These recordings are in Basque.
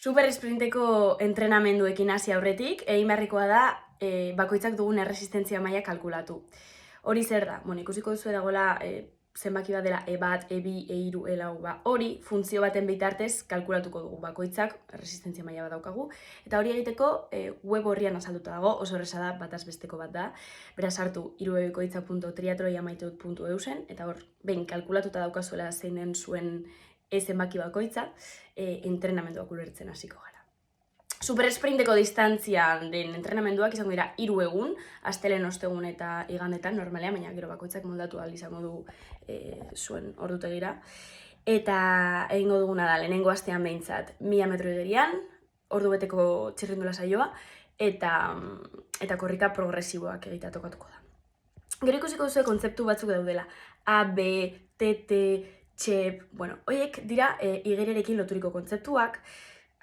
Super esprinteko entrenamenduekin hasi aurretik, egin beharrikoa da bakoitzak dugun erresistentzia maila kalkulatu. Hori zer da? Ikusiko duzu dagoela zenbaki bat dela E1, E2, E3, E4, hori funtzio baten bitartez kalkulatuko dugu bakoitzak, erresistentzia maila bat daukagu. Eta hori egiteko web horrian azalduta dago, oso erresa da, bataz besteko bat da. Beraz sartu irubebikoitza.triatloiamaitut.eusen, eta hor, behin kalkulatuta daukazuela zeinen zuen zenbaki bakoitza, entrenamenduak ulertzen hasiko gara. Super esprinteko distantzian den entrenamenduak izango dira 3 egun, astelehen, ostegun eta igandetan normalean, baina gero bakoitzak moldatu ahal izango du zuen ordutegira. Eta egingo duguna da, lehenengo astean behintzat 1000 metro igerian, ordubeteko txirrindula saioa, eta korrika progresiboak egitea tokatuko da. Gero ikusiko duzu kontzeptu batzuk daudela. A, B, TT, txep, horiek dira igeriarekin loturiko kontzeptuak.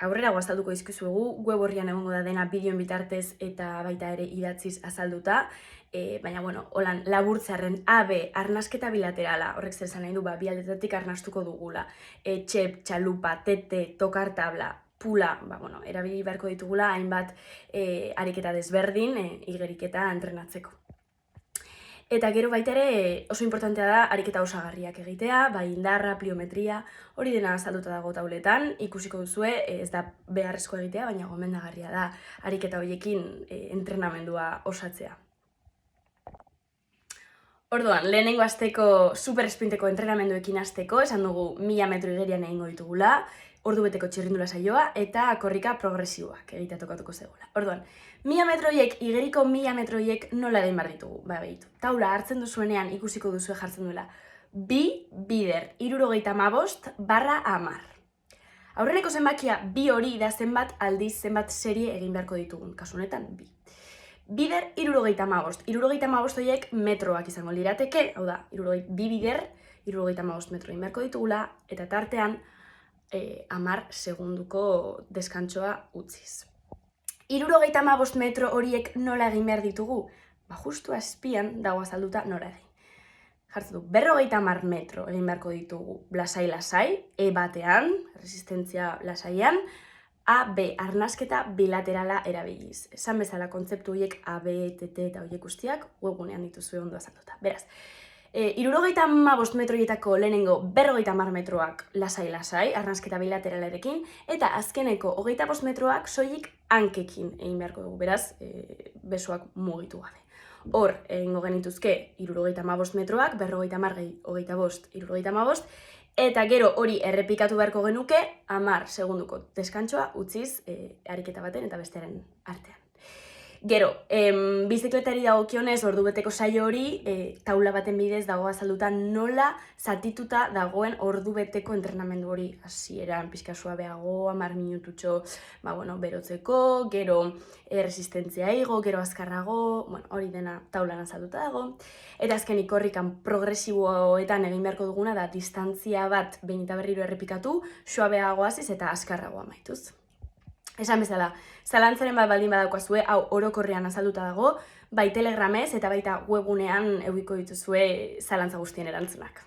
Aurrera azalduko dizkizuegu, web horrian egongo da dena bideoen bitartez eta baita ere idatziz azalduta. Baina, holan laburtzearen AB, arnasketa bilaterala, horrek zer esan nahi du, bi aldetatik arnastuko dugula. Txep, txalupa, tete, tokar tabla, pula, erabili beharko ditugula hainbat ariketa desberdin, igeriketa entrenatzeko. Eta gero baita ere oso importantea da ariketa osagarriak egitea, indarra, pliometria, hori dena azalduta dago tauletan, ikusiko duzue, ez da beharrezko egitea, baina gomendagarria da ariketa horiekin entrenamendua osatzea. Orduan, lehenengo asteko super esprinteko entrenamenduekin hasteko, esan dugu 1000 metro igerian egingo ditugula, ordubeteko txirrindula saioa eta korrika progresiboak egitea tokatuko zegoela. Orduan, 1000 metroiek, igeriko 1000 metroiek nola egin behar ditugu? Begitu, taula hartzen duzuenean ikusiko duzue jartzen duela 2 bider 75/10. Aurreneko zenbakia 2 hori da zenbat aldiz, zenbat serie egin beharko ditugun, kasu honetan 2. Bider 75. 75 horiek metroak izango lirateke, hau da, 2 bider 75 metro egin beharko ditugula, eta tartean 10 segunduko deskantsoa utziz. 75 metro horiek nola egin behar ditugu? Justu azpian dago azalduta nola egin. Jartzen du, 50 metro egin beharko ditugu lasai-lasai, E batean, resistentzia lasaian, A, B, arnasketa bilaterala erabiliz. Esan bezala kontzeptu horiek A, B, TT eta horiek guztiak webgunean dituzue ondo azalduta. Beraz, 75 metroietako lehenengo 50 metroak lasai-lasai, arnasketa bilateralarekin, eta azkeneko 25 metroak soilik hankekin egin beharko dugu, beraz, besoak mugitu gabe. Hor, egingo genituzke 75 metroak, 50 gehi 25, 75, eta gero hori errepikatu beharko genuke 10 segunduko deskantsoa utziz ariketa baten eta bestearen artean. Gero, bizikletari dagokionez ordubeteko saio hori taula baten bidez dago azalduta nola zatituta dagoen ordubeteko entrenamendu hori hasieran pixka suabeago, 10 minututxo berotzeko, gero resistentzia igo, gero azkarrago, hori dena taulan azalduta dago. Eta azkenik korrikan progresiboetan egin beharko duguna da distantzia bat behin eta berriro errepikatu, suabeago hasiz eta azkarrago amaituz. Esan bezala, zalantzaren bat baldin badaukazue, hau orokorrean azalduta dago, bai telegramez eta baita webgunean edukiko dituzue zalantza guztien erantzunak.